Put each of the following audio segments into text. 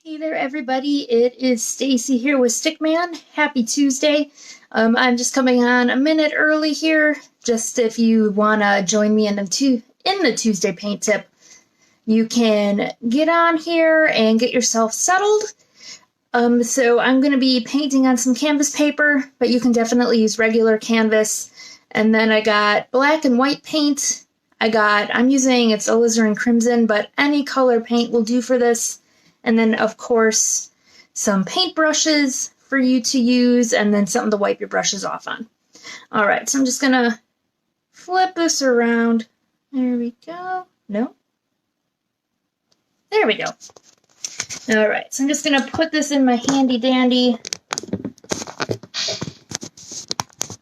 Hey there, everybody. It is Stacey here with Stickman. Happy Tuesday. I'm just coming on a minute early here. Just if you want to join me in the Tuesday paint tip, you can get on here and get yourself settled. So I'm going to be painting on some canvas paper, but you can definitely use regular canvas. And then I got black and white paint. I'm using, it's alizarin crimson, but any color paint will do for this. And then, of course, some paint brushes for you to use, and then something to wipe your brushes off on. All right, so I'm just going to flip this around. There we go. No? There we go. All right, so I'm just going to put this in my handy dandy.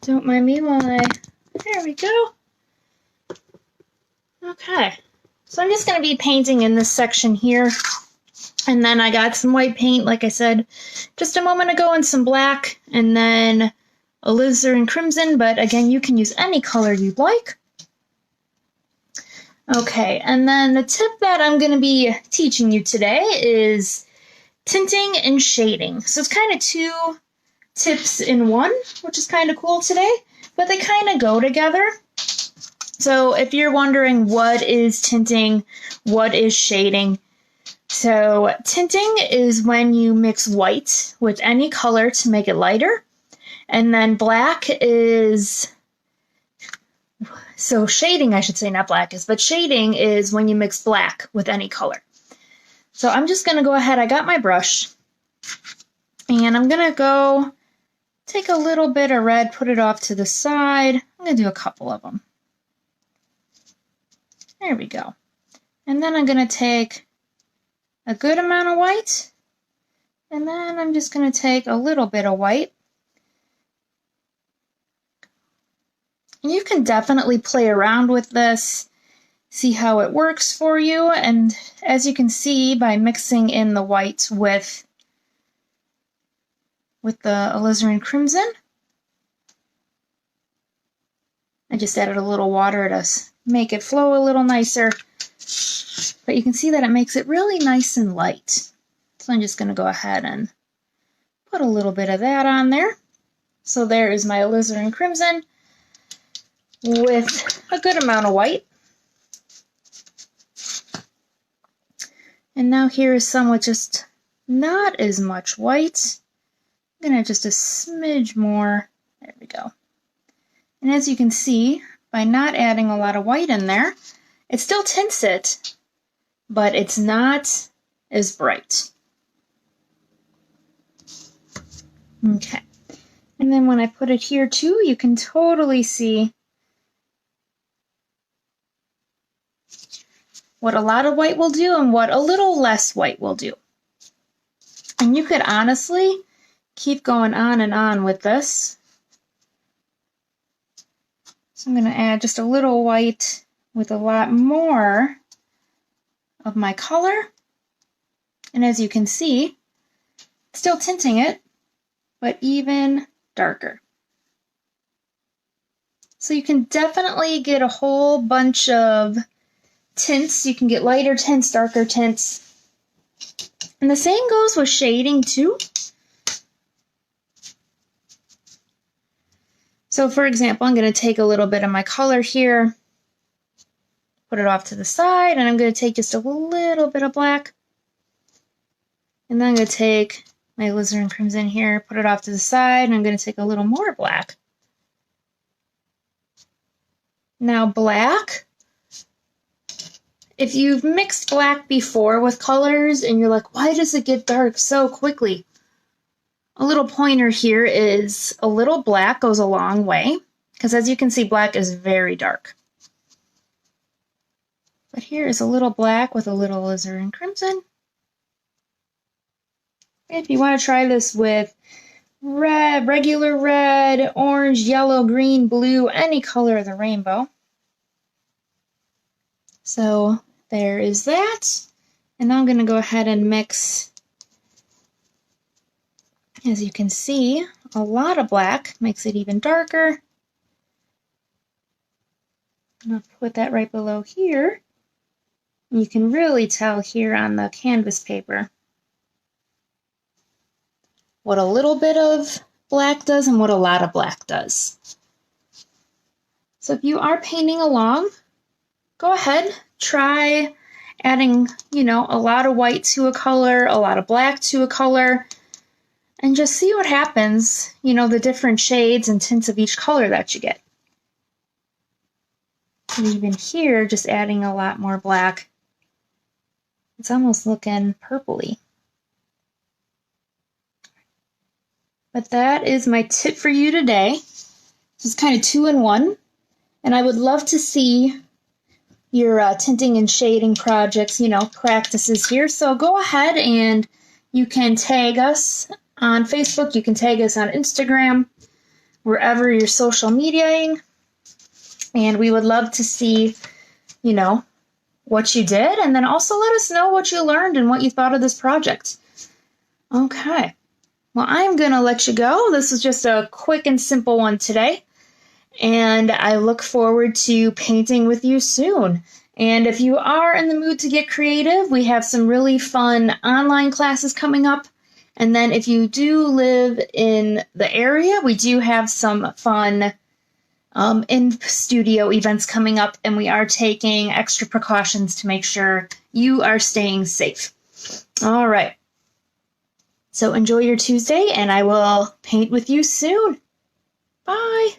Don't mind me while there we go. Okay, so I'm just going to be painting in this section here. And then I got some white paint, like I said just a moment ago, and some black, and then alizarin crimson, but again, you can use any color you'd like. Okay, and then the tip that I'm going to be teaching you today is tinting and shading. So it's kind of two tips in one, which is kind of cool today, but they kind of go together. So if you're wondering what is tinting, what is shading, so tinting is when you mix white with any color to make it lighter. And then black is, so shading, I should say, not black is, but shading is when you mix black with any color. So I'm just going to go ahead, I got my brush, and I'm going to go take a little bit of red, put it off to the side. I'm going to do a couple of them. There we go. And then I'm going to take a good amount of white, and then I'm just going to take a little bit of white. And you can definitely play around with this, see how it works for you, and as you can see by mixing in the white with the alizarin crimson, I just added a little water to make it flow a little nicer. But you can see that it makes it really nice and light. So I'm just going to go ahead and put a little bit of that on there. So there is my alizarin crimson with a good amount of white. And now here is some with just not as much white. I'm going to just a smidge more. There we go. And as you can see, by not adding a lot of white in there, it still tints it, but it's not as bright. Okay. And then when I put it here too, you can totally see what a lot of white will do and what a little less white will do. And you could honestly keep going on and on with this. So I'm going to add just a little white with a lot more of my color. And as you can see, still tinting it, but even darker. So you can definitely get a whole bunch of tints. You can get lighter tints, darker tints. And the same goes with shading too. So for example, I'm going to take a little bit of my color here, put it off to the side, and I'm going to take just a little bit of black. And then I'm going to take my alizarin crimson here, put it off to the side, and I'm going to take a little more black. Now black, if you've mixed black before with colors and you're like, why does it get dark so quickly? A little pointer here is a little black goes a long way, because as you can see, black is very dark. But here is a little black with a little alizarin crimson. If you want to try this with red, regular red, orange, yellow, green, blue, any color of the rainbow. So there is that. And now I'm going to go ahead and mix. As you can see, a lot of black makes it even darker. And I'll put that right below here. You can really tell here on the canvas paper what a little bit of black does and what a lot of black does. So if you are painting along, go ahead, try adding, a lot of white to a color, a lot of black to a color, and just see what happens, the different shades and tints of each color that you get. And even here, just adding a lot more black, it's almost looking purpley. But that is my tip for you today. This is kind of 2-in-1. And I would love to see your tinting and shading projects, practices here. So go ahead and you can tag us on Facebook. You can tag us on Instagram, wherever you're social mediaing. And we would love to see, what you did. And then also let us know what you learned and what you thought of this project. Okay. Well, I'm going to let you go. This was just a quick and simple one today. And I look forward to painting with you soon. And if you are in the mood to get creative, we have some really fun online classes coming up. And then if you do live in the area, we do have some fun in-studio events coming up. And we are taking extra precautions to make sure you are staying safe. All right. So enjoy your Tuesday, and I will paint with you soon. Bye.